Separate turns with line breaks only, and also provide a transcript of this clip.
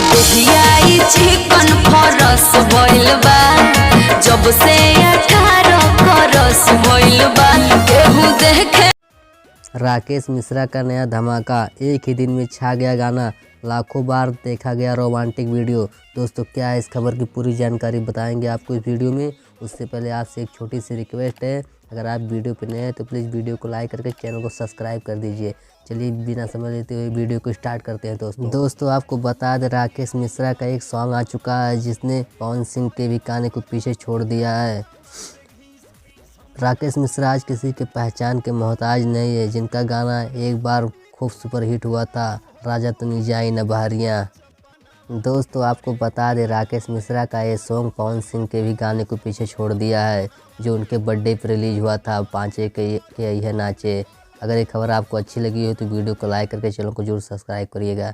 देहियाई chicken फरस भइल बा जब से 18 करस भइल बा केहू देखे।
राकेश मिश्रा का नया धमाका, एक ही दिन में छा गया गाना, लाखों बार देखा गया रोमांटिक वीडियो। दोस्तों क्या है इस खबर की पूरी जानकारी बताएंगे आपको इस वीडियो में। उससे पहले आपसे एक छोटी सी रिक्वेस्ट है, अगर आप वीडियो पर नए हैं तो प्लीज़ वीडियो को लाइक करके चैनल को सब्सक्राइब कर दीजिए। चलिए बिना समय लेते हुए वीडियो को स्टार्ट करते हैं। दोस्तों आपको बता दें, राकेश मिश्रा का एक सॉन्ग आ चुका है जिसने पवन सिंह के भी गाने को पीछे छोड़ दिया है। राकेश मिश्रा आज किसी के पहचान के मोहताज नहीं है, जिनका गाना एक बार खूब सुपरहिट हुआ था, राजा तनी जाई न बहरियाँ। दोस्तों आपको बता दें, राकेश मिश्रा का ये सॉन्ग पवन सिंह के भी गाने को पीछे छोड़ दिया है, जो उनके बर्थडे पर रिलीज हुआ था, पाँचे के यह नाचे। अगर ये खबर आपको अच्छी लगी हो तो वीडियो को लाइक करके चैनल को जरूर सब्सक्राइब करिएगा।